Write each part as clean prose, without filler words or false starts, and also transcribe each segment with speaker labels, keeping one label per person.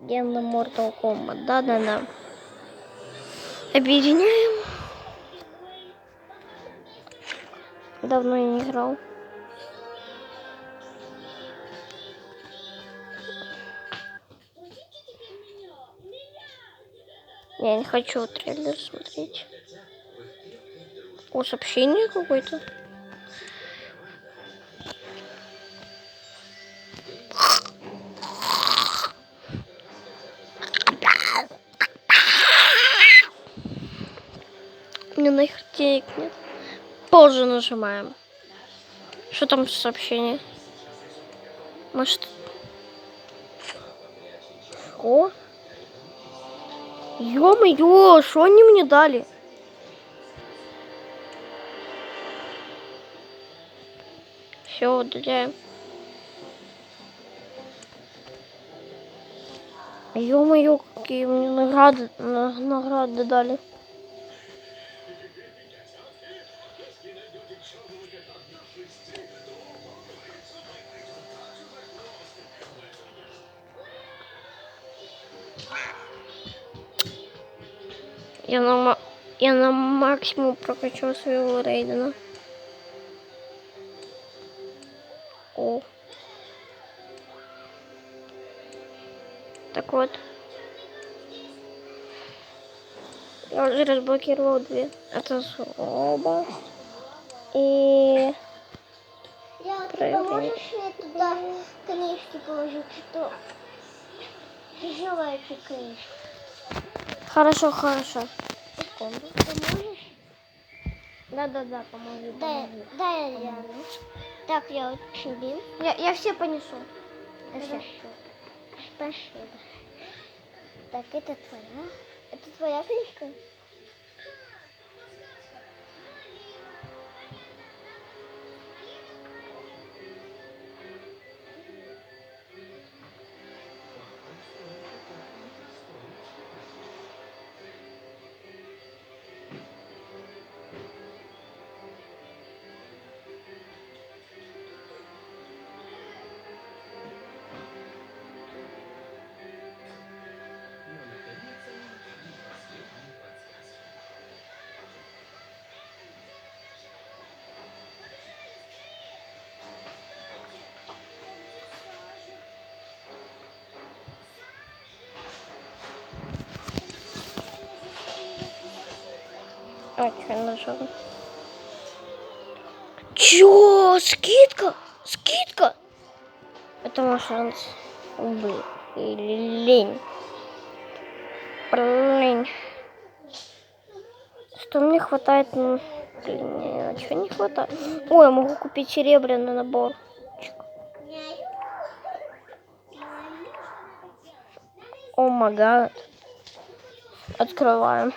Speaker 1: Легенда Mortal Kombat. Да-да-да. Объединяем. Давно я не играл. Я не хочу трейлер смотреть. О, сообщение какое-то. Мне нахер денег нет. Позже нажимаем. Что там за сообщение? Может... О? Ё-моё, что они мне дали? Все, удаляем. Ё-моё, какие мне награды дали. Я на максимум прокачал своего Рейдена. О. Так вот. Я уже разблокировал 2. Это оба. И...
Speaker 2: Я можешь мне туда книжки положить, что желаете книжку?
Speaker 1: Хорошо, хорошо.
Speaker 2: Секунду. Поможешь?
Speaker 1: Да-да-да, помогу.
Speaker 2: Дай я. Так, я очень бил.
Speaker 1: Я все понесу.
Speaker 2: Хорошо. Спасибо. Так, это твоя. Это твоя книжка?
Speaker 1: А, что я нажала? Чё? Скидка? Скидка? Это мой шанс. Блин. Блин. Что мне хватает? Ну, блин, чего не хватает? Ой, я могу купить серебряный набор. О май гад. Открываем.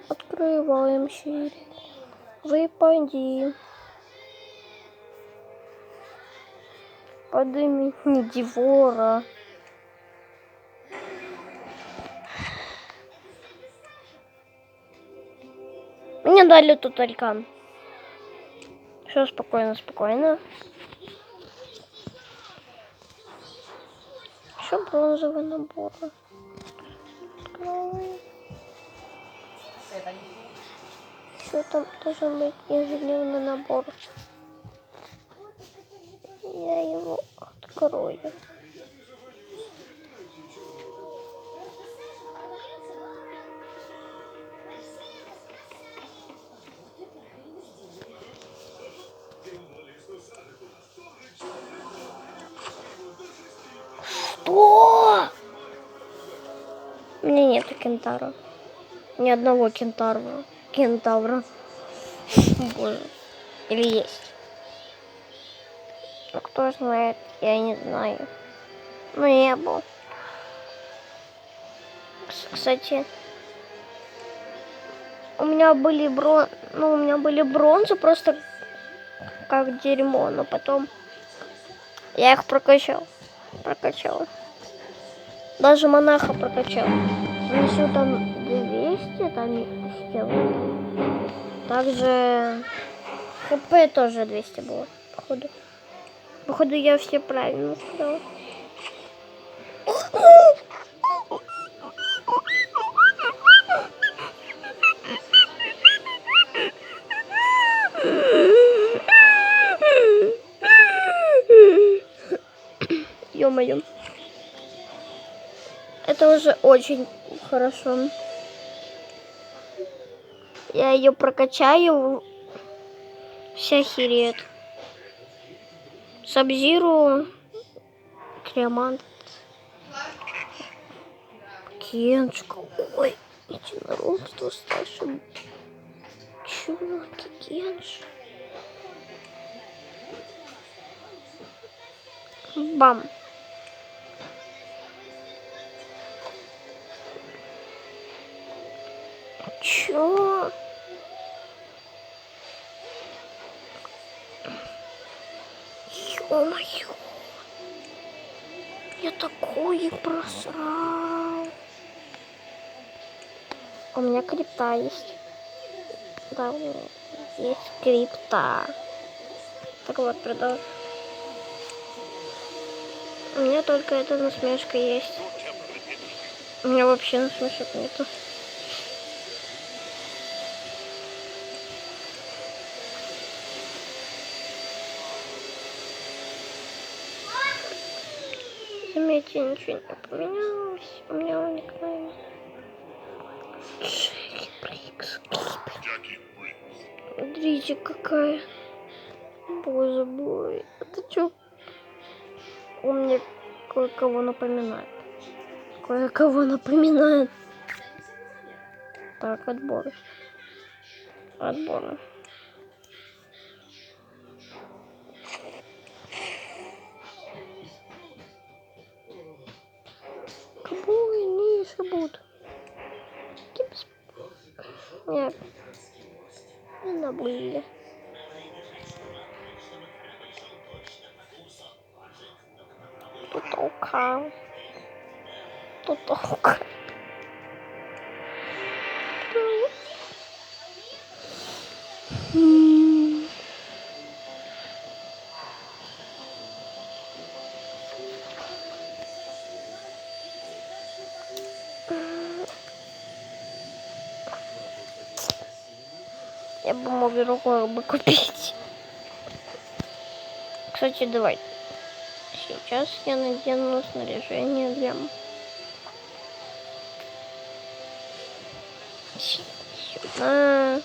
Speaker 1: Открываем, Сири. Выпади. Подыми Дивора. Мне дали тут алькан. Все, спокойно, спокойно. Еще бронзовый набор. Что там должен быть ежедневный набор? Я его открою. Что? У меня нету кентавра. Ни одного кентавра. Боже. Или есть? Ну, кто знает, я не знаю. Но не был. Кстати, у меня были бронзы просто как дерьмо, но потом я их прокачал. Даже монаха прокачал. Несу там 200, там силы. Также ХП тоже 200 было, походу. Походу, я все правильно сказала. Ё-моё. Это уже очень хорошо. Я ее прокачаю. Вся херет. Сабзиру. Кремант. Кенчик. Ой, единорогство старшим. Чуваки, Кенш. Бам. Чё? Ё-моё. Я такое просрал. У меня крипта есть. Да, у меня есть крипта. Так вот, продолжим. У меня только эта насмешка есть. У меня вообще насмешек нету. Заметьте, ничего не поменялось. У меня уникальный. Смотрите, какая. Боже мой. Это что? Он мне кое-кого напоминает. Кое-кого напоминает. Так, отбор. Отбор. Какой ниша будут? Кипс. Нет. Не набыли. Тут толка. Тут толка. Я бы мог другое бы купить. Кстати, давай. Сейчас я надену снаряжение для... Сюда.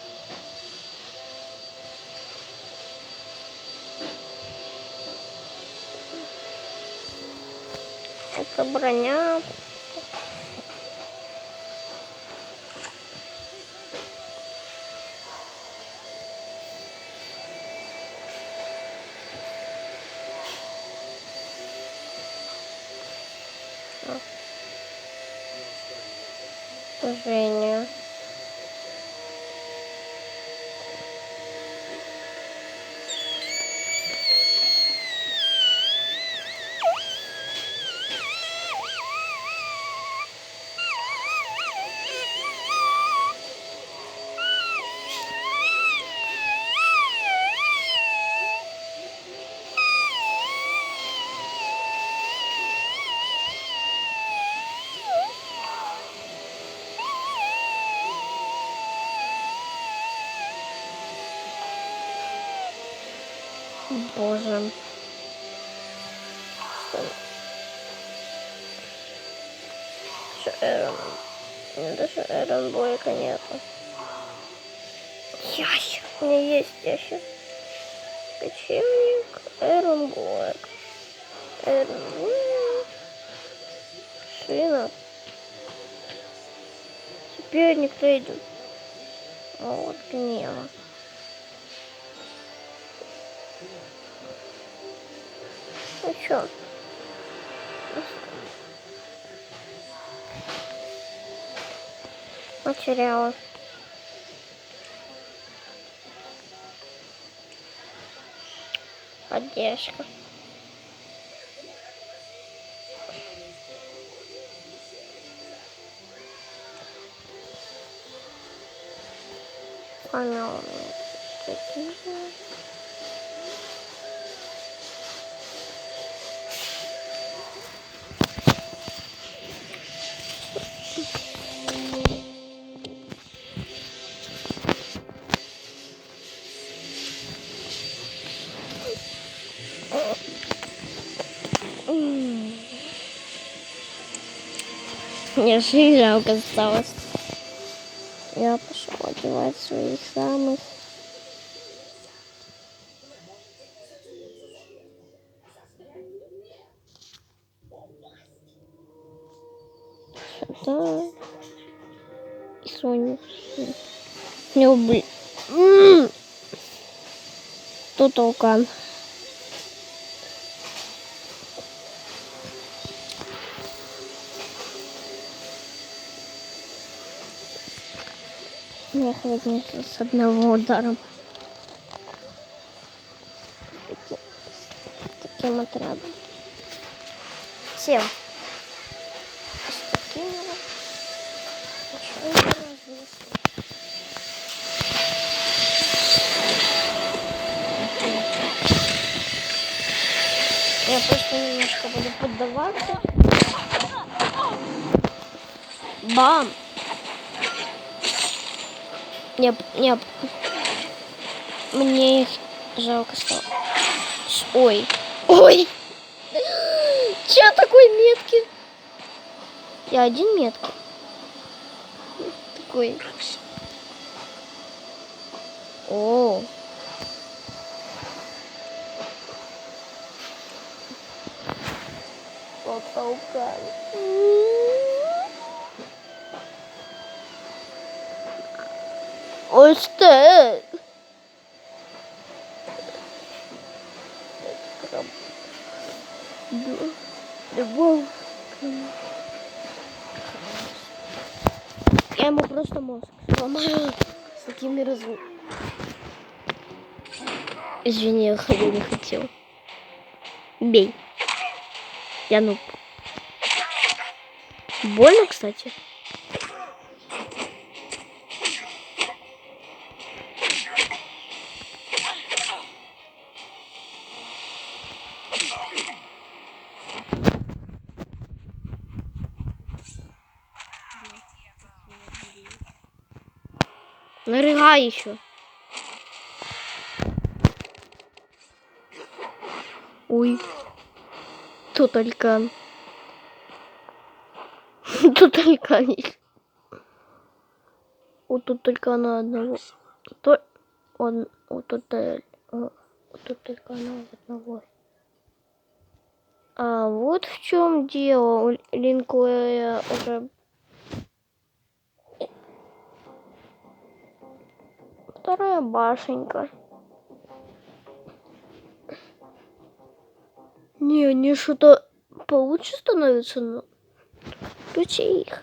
Speaker 1: Это броня. Женя. Боже. Эрон. У меня даже Эрон Бойка нету. Ящик. У меня есть ящик. Кочевник. Эрон Бойк. Эрон Бойк. Шина. Теперь никто идет. Вот гнева. Ну чё? Материалы. Поддержка. Понял. Мне же жалко осталось. Я пошел одевать своих самых. Сюда. И Соню. Не убей. Тут вулкан. Я хватит с одного ударом. Таким отрядом. Всем. С такими вот. Я просто немножко буду поддаваться. Бам! Не, мне их жалко стало. Ой. Ой! Чё такой меткий? Я один меткий. Такой. О. Потолкан. Ой, что? Любовь. Я ему просто мозг сломаю с такими разумами. Извини, я не хотел. Бей. Я нуб. Больно, кстати. Нарыгай еще. Ой. Тут только... Тут только... Вот тут только она одного. Вот тут только она одного. А вот в чем дело. У Линклея уже... Вторая башенька. Не что-то получше становится, но включи их.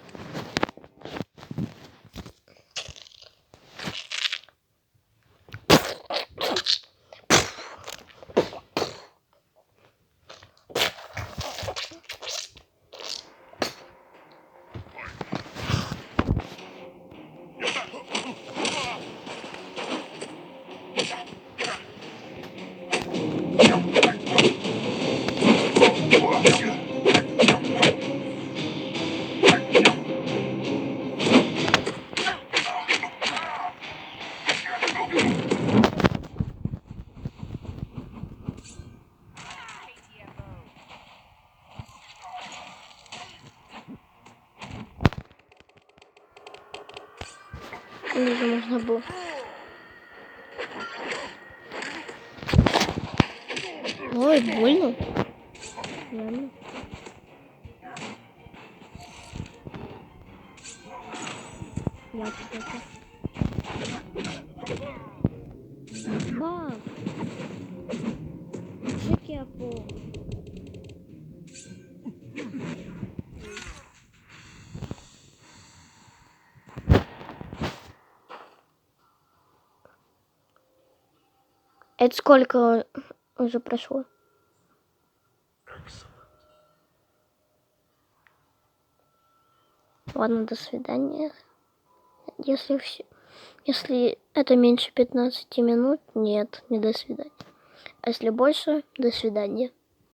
Speaker 1: Даже можно было. Ой, больно. Ладно. Я тебе Бам! Чек я помню. Это сколько уже прошло? Ладно, до свидания. Если это меньше 15 минут, нет, не до свидания. А если больше, до свидания.